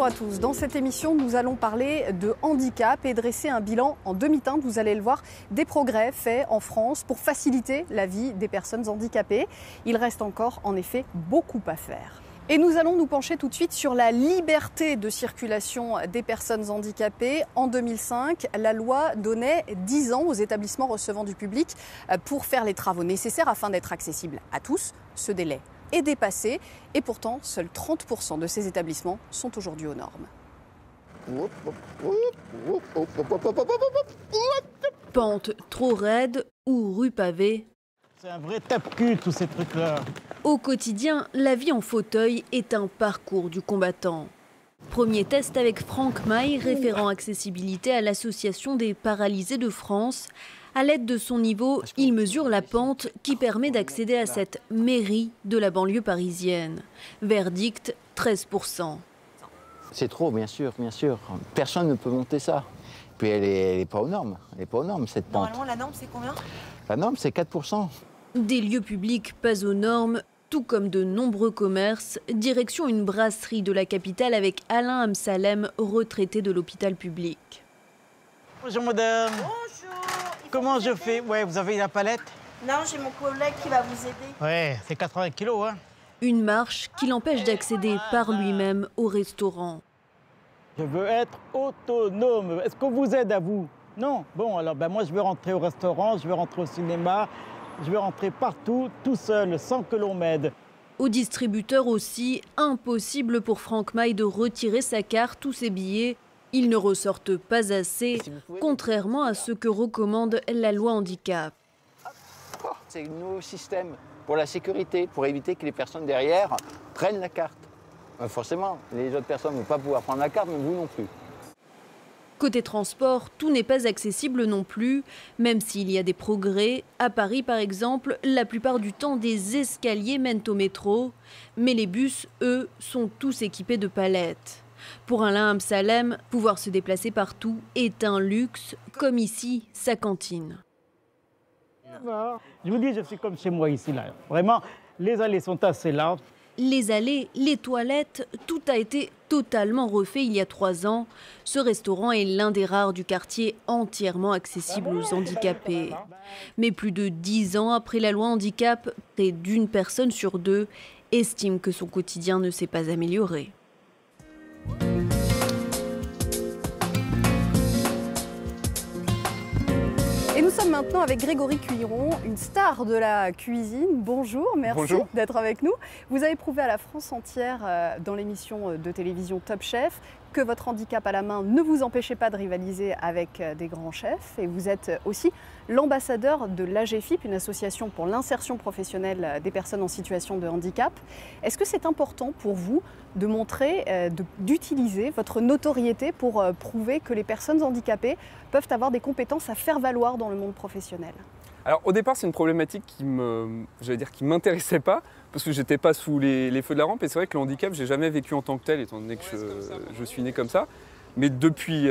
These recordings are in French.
Bonjour à tous. Dans cette émission, nous allons parler de handicap et dresser un bilan en demi-teinte, vous allez le voir, des progrès faits en France pour faciliter la vie des personnes handicapées. Il reste encore, en effet, beaucoup à faire. Et nous allons nous pencher tout de suite sur la liberté de circulation des personnes handicapées. En 2005, la loi donnait 10 ans aux établissements recevant du public pour faire les travaux nécessaires afin d'être accessibles à tous. Ce délai est dépassé et pourtant, seuls 30% de ces établissements sont aujourd'hui aux normes. Pente trop raide ou rue pavée. C'est un vrai tape-cul, tous ces trucs-là. Au quotidien, la vie en fauteuil est un parcours du combattant. Premier test avec Franck Maille, référent accessibilité à l'Association des paralysés de France. À l'aide de son niveau, il mesure la pente qui permet d'accéder à cette mairie de la banlieue parisienne. Verdict, 13%. C'est trop, bien sûr, bien sûr. Personne ne peut monter ça. Puis elle est pas aux normes. Elle n'est pas aux normes, cette pente. Normalement, la norme, c'est combien? La norme, c'est 4%. Des lieux publics pas aux normes, tout comme de nombreux commerces. Direction une brasserie de la capitale avec Alain Amsalem, retraité de l'hôpital public. Bonjour madame. Bonjour. Comment je fais? Ouais, vous avez la palette? Non, j'ai mon collègue qui va vous aider. Ouais, c'est 80 kilos, hein. Une marche qui l'empêche d'accéder par lui-même au restaurant. Je veux être autonome. Est-ce qu'on vous aide à vous? Non. Bon, alors moi je veux rentrer au restaurant, je veux rentrer au cinéma, je veux rentrer partout, tout seul, sans que l'on m'aide. Au distributeur aussi, impossible pour Franck Maille de retirer sa carte ou ses billets. Ils ne ressortent pas assez, contrairement à ce que recommande la loi handicap. C'est un nouveau système pour la sécurité, pour éviter que les personnes derrière prennent la carte. Forcément, les autres personnes ne vont pas pouvoir prendre la carte, mais vous non plus. Côté transport, tout n'est pas accessible non plus, même s'il y a des progrès. À Paris, par exemple, la plupart du temps, des escaliers mènent au métro. Mais les bus, eux, sont tous équipés de palettes. Pour Alain Amsalem, pouvoir se déplacer partout est un luxe, comme ici, sa cantine. Je vous dis, je suis comme chez moi ici, là. Vraiment, les allées sont assez larges. Les allées, les toilettes, tout a été totalement refait il y a 3 ans. Ce restaurant est l'un des rares du quartier entièrement accessible aux handicapés. Mais plus de 10 ans après la loi handicap, près d'une personne sur 2 estime que son quotidien ne s'est pas amélioré. Et nous sommes maintenant avec Grégory Cuiron, une star de la cuisine. Bonjour, merci d'être avec nous. Vous avez prouvé à la France entière dans l'émission de télévision Top Chef que votre handicap à la main ne vous empêchait pas de rivaliser avec des grands chefs. Et vous êtes aussi l'ambassadeur de l'AGFIP, une association pour l'insertion professionnelle des personnes en situation de handicap. Est-ce que c'est important pour vous de montrer, d'utiliser votre notoriété pour prouver que les personnes handicapées peuvent avoir des compétences à faire valoir dans le monde professionnel? Alors au départ, c'est une problématique qui m'intéressait pas, parce que j'étais pas sous les feux de la rampe. Et c'est vrai que le handicap, j'ai jamais vécu en tant que tel, étant donné que je suis né comme ça. Mais depuis,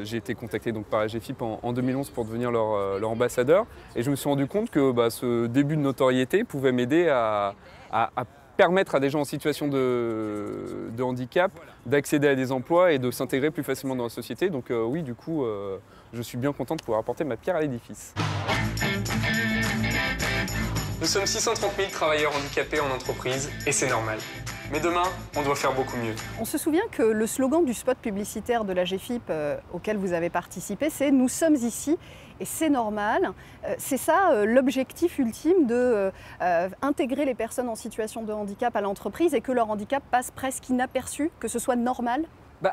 j'ai été contacté donc, par AGFIP en 2011 pour devenir leur ambassadeur. Et je me suis rendu compte que ce début de notoriété pouvait m'aider à permettre à des gens en situation de handicap d'accéder à des emplois et de s'intégrer plus facilement dans la société. Donc oui, du coup, je suis bien content de pouvoir apporter ma pierre à l'édifice. Nous sommes 630 000 travailleurs handicapés en entreprise et c'est normal. Mais demain, on doit faire beaucoup mieux. On se souvient que le slogan du spot publicitaire de l'AGFIP auquel vous avez participé, c'est « Nous sommes ici et c'est normal ». C'est ça l'objectif ultime de intégrer les personnes en situation de handicap à l'entreprise et que leur handicap passe presque inaperçu, que ce soit normal?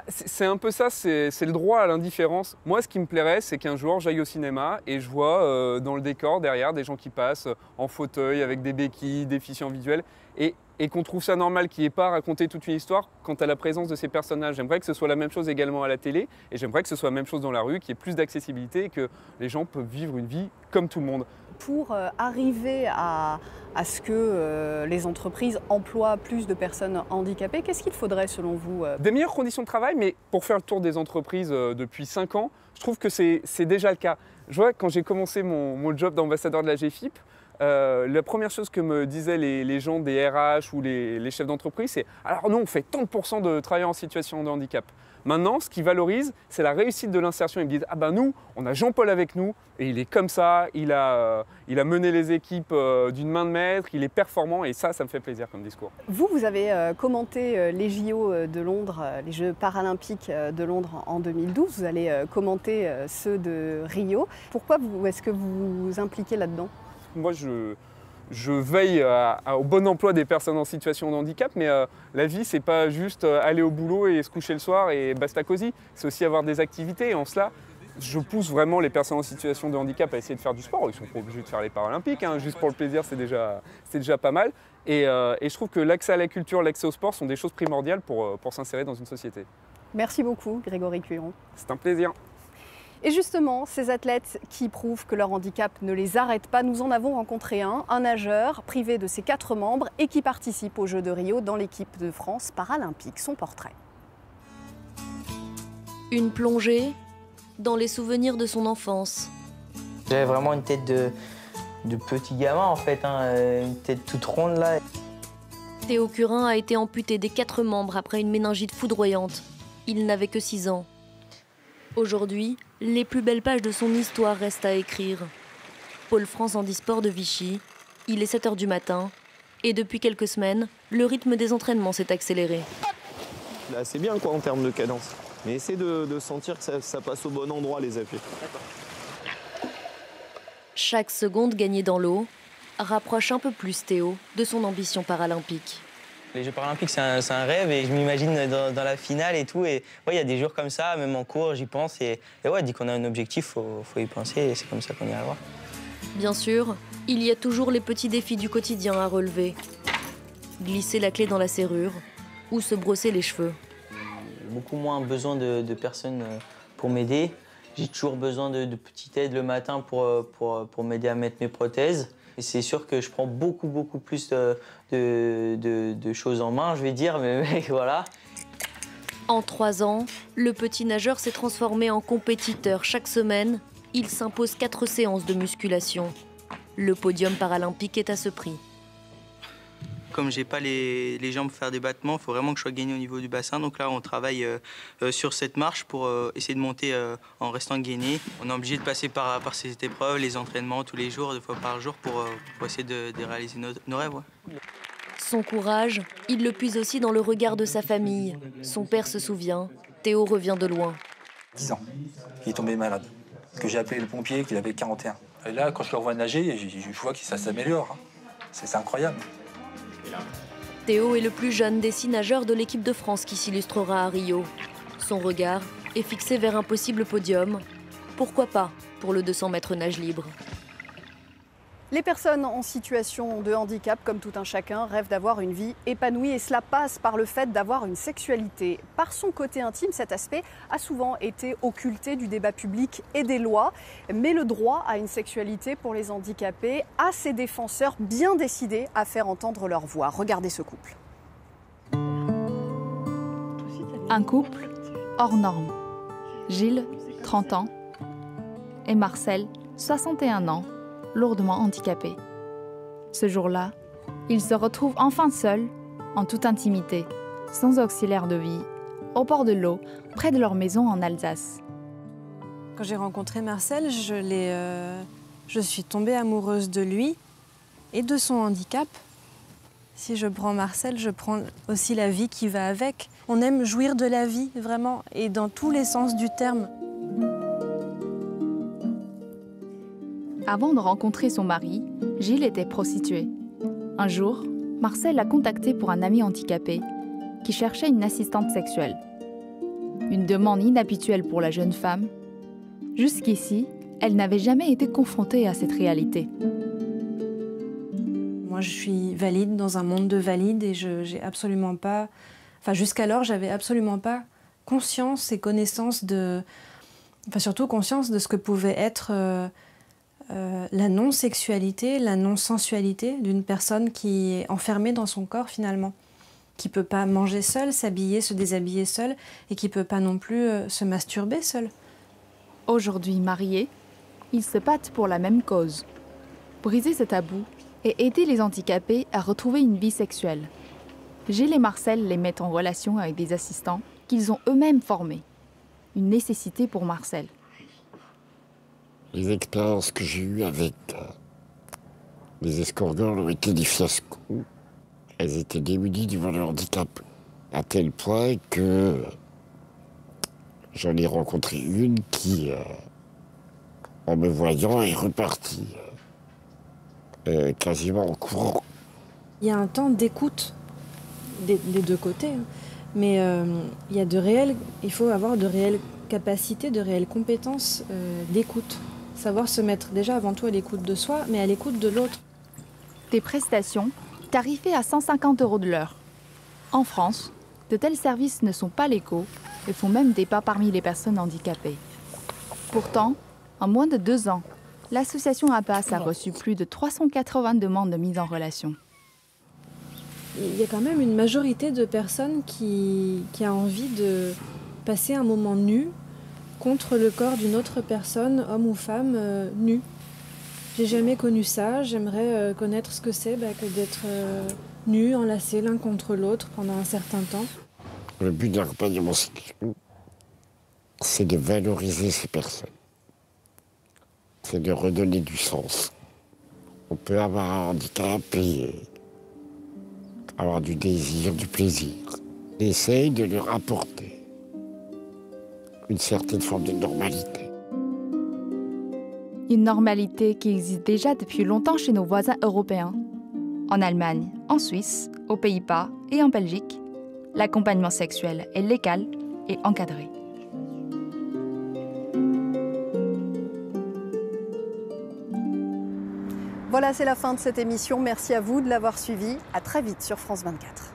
C'est un peu ça, c'est le droit à l'indifférence. Moi, ce qui me plairait, c'est qu'un jour, j'aille au cinéma et je vois dans le décor, derrière, des gens qui passent en fauteuil, avec des béquilles, déficients visuels, et qu'on trouve ça normal, qu'il n'y ait pas à raconter toute une histoire quant à la présence de ces personnages. J'aimerais que ce soit la même chose également à la télé, et j'aimerais que ce soit la même chose dans la rue, qu'il y ait plus d'accessibilité et que les gens peuvent vivre une vie comme tout le monde. Pour arriver à ce que les entreprises emploient plus de personnes handicapées, qu'est-ce qu'il faudrait selon vous? Des meilleures conditions de travail, mais pour faire le tour des entreprises depuis 5 ans, je trouve que c'est déjà le cas. Je vois, quand j'ai commencé mon job d'ambassadeur de la GFIP, la première chose que me disaient les gens des RH ou les chefs d'entreprise, c'est « alors nous, on fait tant de pourcents de travailleurs en situation de handicap ». Maintenant, ce qu'ils valorisent, c'est la réussite de l'insertion. Ils me disent « ah ben nous, on a Jean-Paul avec nous, et il est comme ça, il a mené les équipes d'une main de maître, il est performant, et ça me fait plaisir comme discours ». Vous avez commenté les JO de Londres, les Jeux paralympiques de Londres en 2012. Vous allez commenter ceux de Rio. Pourquoi est-ce que vous vous impliquez là-dedans ? Moi, je veille au bon emploi des personnes en situation de handicap, mais la vie, c'est pas juste aller au boulot et se coucher le soir et basta cosy. C'est aussi avoir des activités. Et en cela, je pousse vraiment les personnes en situation de handicap à essayer de faire du sport. Ils ne sont pas obligés de faire les Paralympiques, hein. Juste pour le plaisir, c'est déjà pas mal. Et je trouve que l'accès à la culture, l'accès au sport sont des choses primordiales pour s'insérer dans une société. Merci beaucoup, Grégory Cuiron. C'est un plaisir. Et justement, ces athlètes qui prouvent que leur handicap ne les arrête pas, nous en avons rencontré un nageur privé de ses 4 membres et qui participe aux Jeux de Rio dans l'équipe de France paralympique. Son portrait. Une plongée dans les souvenirs de son enfance. J'avais vraiment une tête de petit gamin en fait, hein, une tête toute ronde là. Théo Curin a été amputé des 4 membres après une méningite foudroyante. Il n'avait que 6 ans. Aujourd'hui, les plus belles pages de son histoire restent à écrire. Pôle France Handisport de Vichy, il est 7 h du matin et depuis quelques semaines, le rythme des entraînements s'est accéléré. Là, c'est bien quoi en termes de cadence, mais essaie de sentir que ça passe au bon endroit les appuis. Chaque seconde gagnée dans l'eau rapproche un peu plus Théo de son ambition paralympique. Les Jeux paralympiques, c'est un rêve et je m'imagine dans la finale et tout. Et ouais, il y a des jours comme ça, même en cours, j'y pense. Et ouais, dès qu'on a un objectif, faut y penser et c'est comme ça qu'on ira le voir. Bien sûr, il y a toujours les petits défis du quotidien à relever. Glisser la clé dans la serrure ou se brosser les cheveux. Beaucoup moins besoin de personnes pour m'aider. J'ai toujours besoin de petites aides le matin pour m'aider à mettre mes prothèses. Et c'est sûr que je prends beaucoup plus de choses en main, je vais dire, mais voilà. En 3 ans, le petit nageur s'est transformé en compétiteur. Chaque semaine, il s'impose 4 séances de musculation. Le podium paralympique est à ce prix. Comme j'ai pas les jambes pour faire des battements, il faut vraiment que je sois gainé au niveau du bassin. Donc là, on travaille sur cette marche pour essayer de monter en restant gainé. On est obligé de passer par ces épreuves, les entraînements tous les jours, 2 fois par jour, pour essayer de réaliser nos rêves. Ouais. Son courage, il le puise aussi dans le regard de sa famille. Son père se souvient, Théo revient de loin. 10 ans, il est tombé malade. Que j'ai appelé le pompier, qu'il avait 41. Et là, quand je le revois nager, je vois que ça s'améliore. Hein. C'est incroyable. Théo est le plus jeune des 6 nageurs de l'équipe de France qui s'illustrera à Rio. Son regard est fixé vers un possible podium. Pourquoi pas pour le 200 mètres nage libre. Les personnes en situation de handicap, comme tout un chacun, rêvent d'avoir une vie épanouie et cela passe par le fait d'avoir une sexualité. Par son côté intime, cet aspect a souvent été occulté du débat public et des lois. Mais le droit à une sexualité pour les handicapés a ses défenseurs bien décidés à faire entendre leur voix. Regardez ce couple. Un couple hors norme. Gilles, 30 ans, et Marcel, 61 ans. Lourdement handicapés. Ce jour-là, ils se retrouvent enfin seuls, en toute intimité, sans auxiliaire de vie, au bord de l'eau, près de leur maison en Alsace. Quand j'ai rencontré Marcel, je suis tombée amoureuse de lui et de son handicap. Si je prends Marcel, je prends aussi la vie qui va avec. On aime jouir de la vie, vraiment, et dans tous les sens du terme. Avant de rencontrer son mari, Gilles était prostitué. Un jour, Marcel l'a contacté pour un ami handicapé qui cherchait une assistante sexuelle. Une demande inhabituelle pour la jeune femme. Jusqu'ici, elle n'avait jamais été confrontée à cette réalité. Moi, je suis valide dans un monde de valides et j'ai absolument pas... Enfin, jusqu'alors, j'avais absolument pas conscience et connaissance de... Enfin, surtout conscience de ce que pouvait être... la non-sexualité, la non-sensualité d'une personne qui est enfermée dans son corps finalement, qui ne peut pas manger seule, s'habiller, se déshabiller seule et qui ne peut pas non plus se masturber seule. Aujourd'hui mariés, ils se battent pour la même cause. briser ce tabou et aider les handicapés à retrouver une vie sexuelle. Gilles et Marcel les mettent en relation avec des assistants qu'ils ont eux-mêmes formés. Une nécessité pour Marcel. Les expériences que j'ai eues avec les escort-girls ont été des fiascos. Elles étaient démunies devant le handicap, à tel point que j'en ai rencontré une qui, en me voyant, est repartie quasiment en courant. Il y a un temps d'écoute des deux côtés, hein. Mais il faut avoir de réelles capacités, de réelles compétences d'écoute. Savoir se mettre déjà avant tout à l'écoute de soi, mais à l'écoute de l'autre. Des prestations tarifées à 150 € de l'heure. En France, de tels services ne sont pas légaux et font même débat parmi les personnes handicapées. Pourtant, en moins de 2 ans, l'association APAS a reçu plus de 380 demandes de mise en relation. Il y a quand même une majorité de personnes qui a envie de passer un moment nu contre le corps d'une autre personne, homme ou femme, nu. J'ai jamais connu ça, j'aimerais connaître ce que c'est que d'être nu, enlacé l'un contre l'autre pendant un certain temps. Le but de l'accompagnement sexuel, c'est de valoriser ces personnes. C'est de redonner du sens. On peut avoir un handicap et avoir du désir, du plaisir. On essaye de leur apporter une certaine forme de normalité. Une normalité qui existe déjà depuis longtemps chez nos voisins européens. En Allemagne, en Suisse, aux Pays-Bas et en Belgique, l'accompagnement sexuel est légal et encadré. Voilà, c'est la fin de cette émission. Merci à vous de l'avoir suivi. À très vite sur France 24.